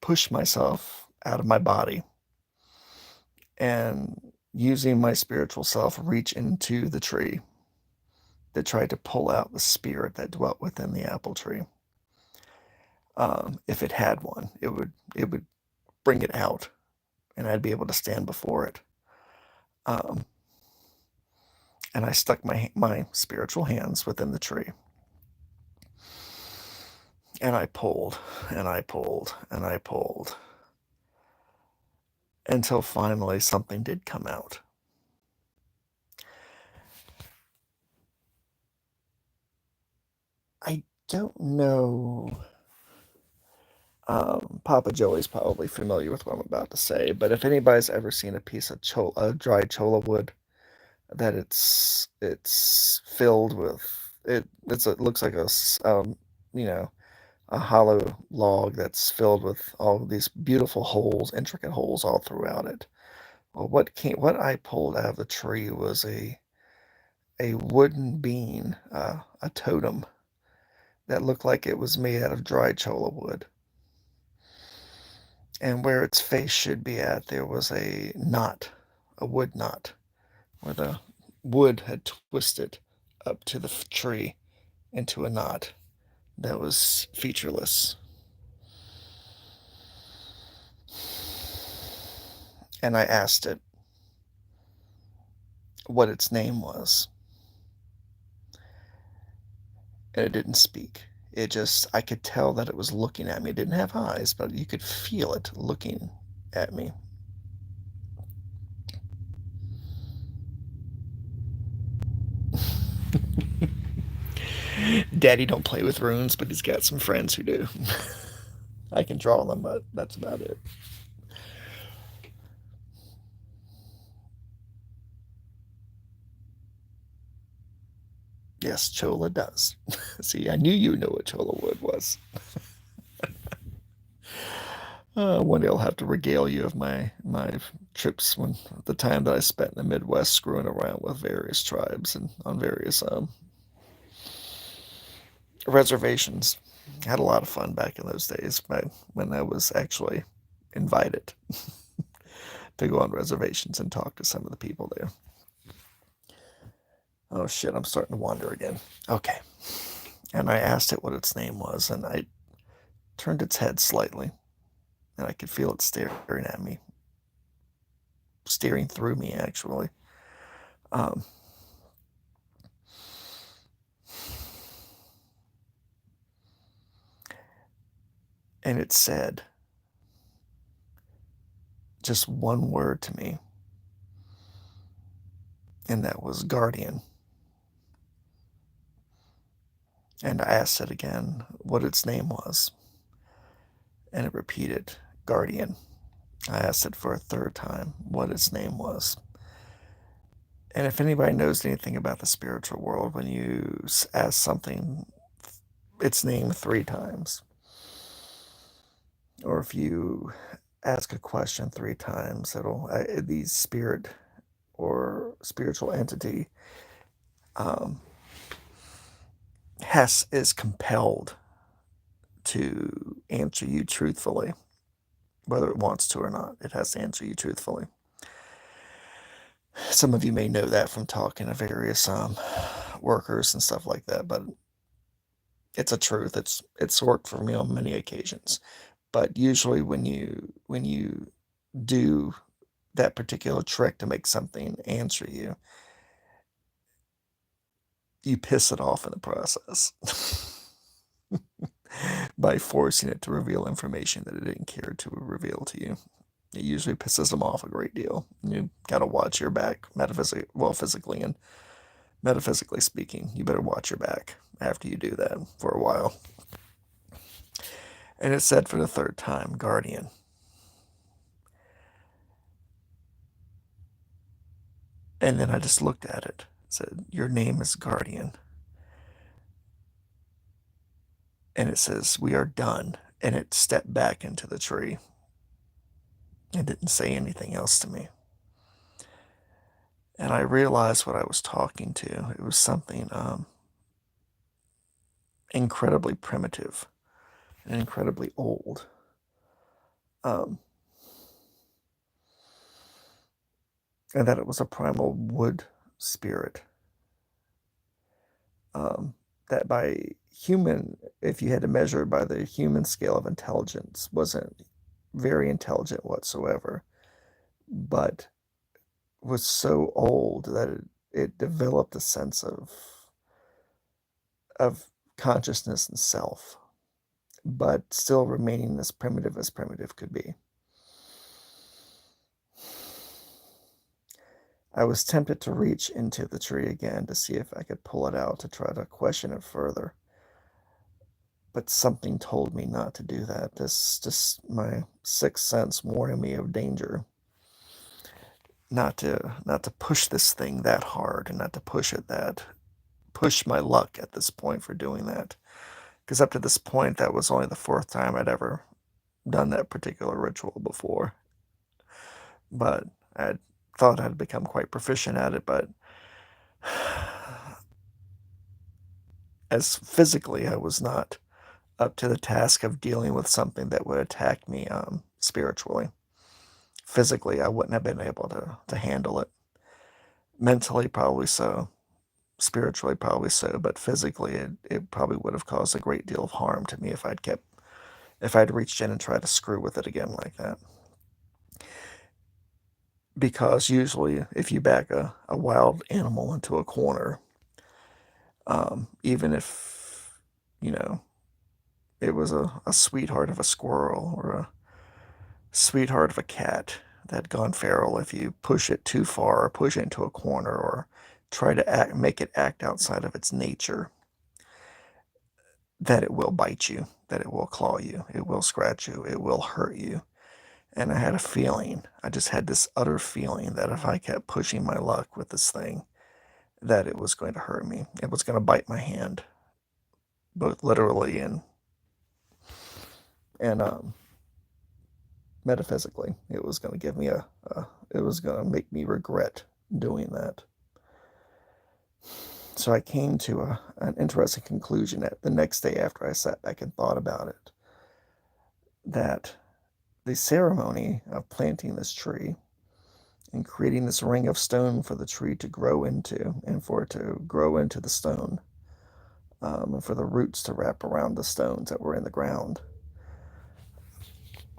push myself out of my body, and using my spiritual self, reach into the tree that tried to pull out the spirit that dwelt within the apple tree. If it had one, it would bring it out, and I'd be able to stand before it. Um, and I stuck my spiritual hands within the tree, and I pulled, and I pulled, and I pulled, until finally something did come out. I don't know. Papa Joey's probably familiar with what I'm about to say, but if anybody's ever seen a piece of dried cholla wood, that it's filled with it looks like you know, a hollow log that's filled with all these beautiful holes, intricate holes all throughout it. Well, what I pulled out of the tree was a wooden bean, a totem that looked like it was made out of dried cholla wood. And where its face should be at, there was a knot, a wood knot, where the wood had twisted up to the tree into a knot that was featureless. And I asked it what its name was, and it didn't speak. I could tell that it was looking at me. It didn't have eyes, but you could feel it looking at me. Daddy don't play with runes, but he's got some friends who do. I can draw them, but that's about it. Yes, cholla does. See, I knew you knew what cholla wood was. One day I'll have to regale you of my trips when the time that I spent in the Midwest screwing around with various tribes and on various reservations. I had a lot of fun back in those days when I was actually invited to go on reservations and talk to some of the people there. Oh shit, I'm starting to wander again. Okay. And I asked it what its name was, and I turned its head slightly, and I could feel it staring at me, staring through me, actually. Um, and it said just one word to me, and that was guardian. And I asked it again what its name was, and it repeated, guardian. I asked it for a third time what its name was. And if anybody knows anything about the spiritual world, when you ask something its name 3 times, or if you ask a question 3 times, it'll the spirit or spiritual entity um, is compelled to answer you truthfully, whether it wants to or not. It has to answer you truthfully. Some of you may know that from talking to various workers and stuff like that, but it's a truth. It's worked for me on many occasions. But usually, when you do that particular trick to make something answer you, you piss it off in the process by forcing it to reveal information that it didn't care to reveal to you. It usually pisses them off a great deal. You gotta watch your back, physically and metaphysically speaking. You better watch your back after you do that for a while. And it said for the third time, guardian. And then I just looked at it. It said, your name is guardian. And it says, we are done. And it stepped back into the tree. It didn't say anything else to me. And I realized what I was talking to. It was something incredibly primitive and incredibly old. Um, and that it was a primal wood spirit. That by human, if you had to measure it by the human scale of intelligence, wasn't very intelligent whatsoever, but was so old that it developed a sense of consciousness and self, but still remaining as primitive could be. I was tempted to reach into the tree again to see if I could pull it out to try to question it further. But something told me not to do that. This just my sixth sense warning me of danger. Not to push this thing that hard and not to push my luck at this point for doing that. Because up to this point that was only the fourth time I'd ever done that particular ritual before. But I thought I'd become quite proficient at it, but as physically I was not up to the task of dealing with something that would attack me spiritually. Physically, I wouldn't have been able to handle it. Mentally, probably so. Spiritually, probably so. But physically, it probably would have caused a great deal of harm to me if I'd reached in and tried to screw with it again like that. Because usually, if you back a wild animal into a corner, even if, you know, it was a sweetheart of a squirrel or a sweetheart of a cat that had gone feral, if you push it too far or push it into a corner or try to make it act outside of its nature, that it will bite you, that it will claw you, it will scratch you, it will hurt you. And I had a feeling, I just had this utter feeling that if I kept pushing my luck with this thing, that it was going to hurt me. It was going to bite my hand, both literally and metaphysically. It was going to give me it was going to make me regret doing that. So I came to an interesting conclusion the next day after I sat back and thought about it, that the ceremony of planting this tree and creating this ring of stone for the tree to grow into, and for it to grow into the stone, and for the roots to wrap around the stones that were in the ground,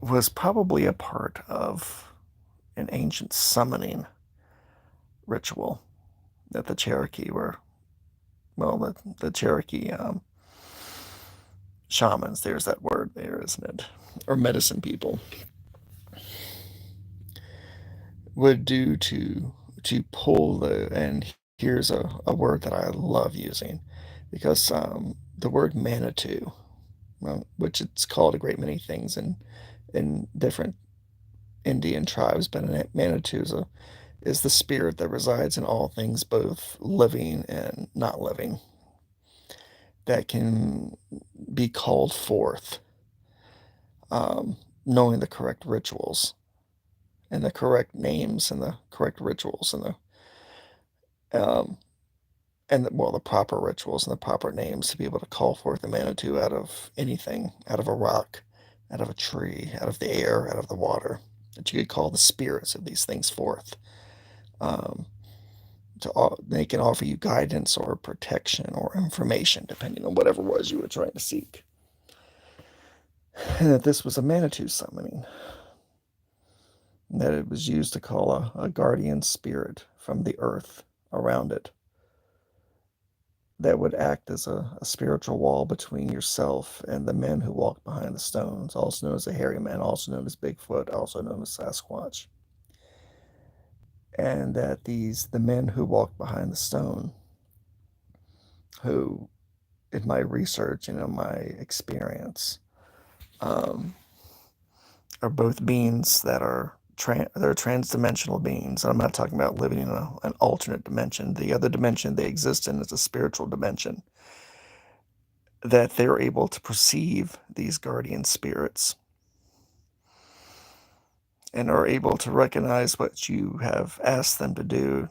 was probably a part of an ancient summoning ritual that the Cherokee were, well, the Cherokee shamans, there's that word there, isn't it? Or medicine people would do to pull and here's a word that I love using, because the word Manitou, well, which it's called a great many things in different Indian tribes, but Manitou is the spirit that resides in all things, both living and not living, that can be called forth, um, knowing the correct rituals and the correct names and the correct rituals um, the proper rituals and the proper names to be able to call forth the Manitou out of anything, out of a rock, out of a tree, out of the air, out of the water, that you could call the spirits of these things forth. Um, they can offer you guidance or protection or information, depending on whatever it was you were trying to seek. And that this was a Manitou summoning, that it was used to call a guardian spirit from the earth around it that would act as a spiritual wall between yourself and the men who walk behind the stones, also known as the hairy man, also known as Bigfoot, also known as Sasquatch. And that the men who walk behind the stone, who, in my research and in my experience, um, are both beings that are they're transdimensional beings. I'm not talking about living in an alternate dimension. The other dimension they exist in is a spiritual dimension. That they're able to perceive these guardian spirits and are able to recognize what you have asked them to do,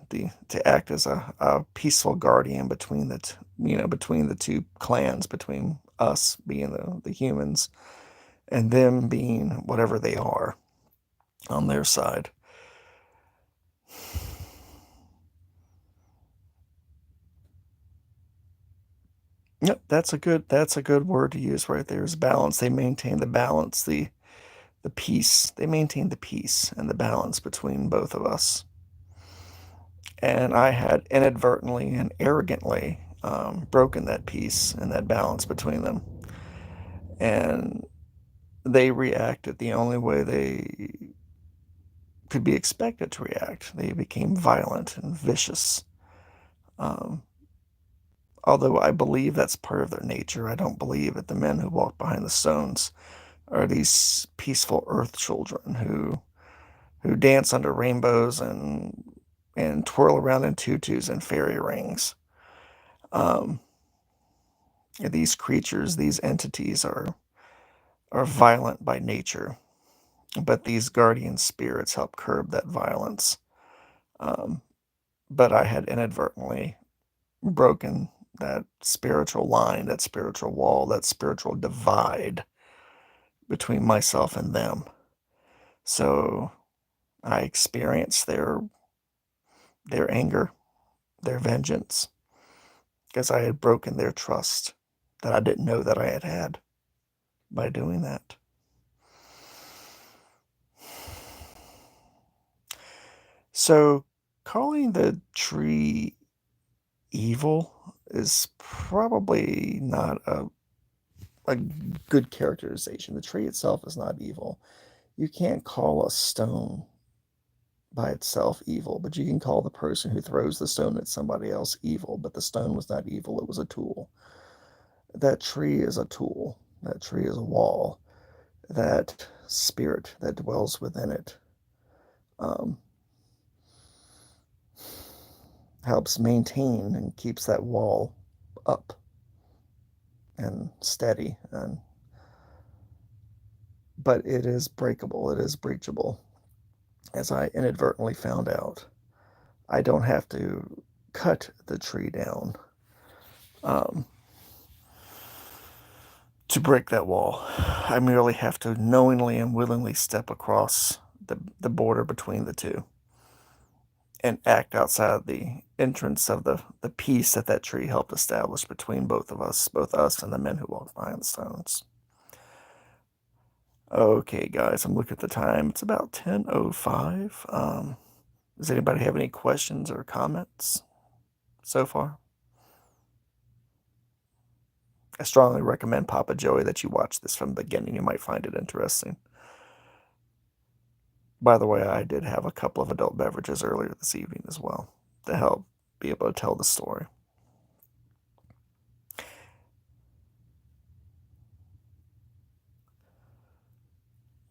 to act as a peaceful guardian between between the two clans, between us being the humans and them being whatever they are on their side. Yep, that's a good word to use right there, is balance. They maintain the balance, the peace. They maintain the peace and the balance between both of us. And I had inadvertently and arrogantly broken that peace and that balance between them. And they reacted the only way they could be expected to react. They became violent and vicious. Um, Although I believe that's part of their nature, I don't believe that the men who walk behind the stones are these peaceful earth children who dance under rainbows and twirl around in tutus and fairy rings. Um, these creatures, these entities are violent by nature, but these guardian spirits help curb that violence. Um, but I had inadvertently broken that spiritual line, that spiritual wall, that spiritual divide between myself and them. So I experienced their anger, their vengeance, because I had broken their trust that I didn't know that I had had by doing that. So calling the tree evil is probably not a good characterization. The tree itself is not evil. You can't call a stone by itself evil, but you can call the person who throws the stone at somebody else evil, but the stone was not evil, it was a tool. That tree is a tool. That tree is a wall. That spirit that dwells within it um, helps maintain and keeps that wall up and steady. But it is breakable, it is breachable, as I inadvertently found out. I don't have to cut the tree down. um, to break that wall. I merely have to knowingly and willingly step across the border between the two and act outside the entrance of the peace that that tree helped establish between both of us, both us and the men who walked behind the stones. Okay, guys, I'm looking at the time. It's about 10:05. Does anybody have any questions or comments so far? I strongly recommend Papa Joey that you watch this from the beginning. You might find it interesting. By the way, I did have a couple of adult beverages earlier this evening as well to help be able to tell the story.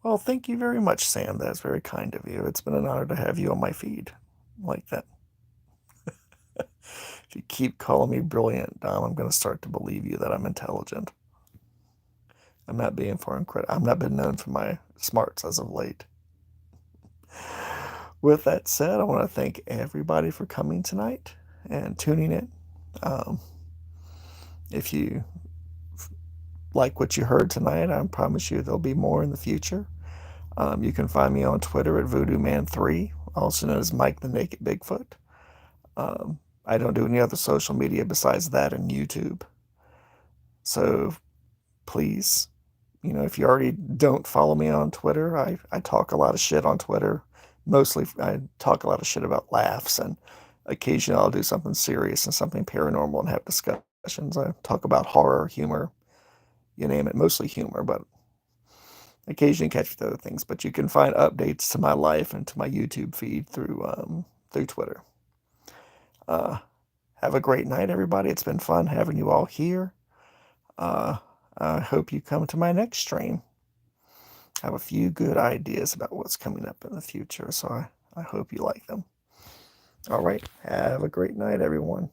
Well, thank you very much, Sam. That's very kind of you. It's been an honor to have you on my feed like that. If you keep calling me brilliant, Dom, I'm going to start to believe you that I'm intelligent. I'm not being for incredible. I'm not been known for my smarts as of late. With that said, I want to thank everybody for coming tonight and tuning in. If you like what you heard tonight, I promise you there'll be more in the future. You can find me on Twitter at VoodooMan3, also known as Mike the Naked Bigfoot. I don't do any other social media besides that and YouTube. So please, if you already don't follow me on Twitter, I talk a lot of shit on Twitter. Mostly, I talk a lot of shit about laughs, and occasionally I'll do something serious and something paranormal and have discussions. I talk about horror, humor, you name it, mostly humor, but occasionally catch other things. But you can find updates to my life and to my YouTube feed through Twitter. Have a great night, everybody. It's been fun having you all here. I hope you come to my next stream. I have a few good ideas about what's coming up in the future, so I hope you like them. All right. Have a great night, everyone.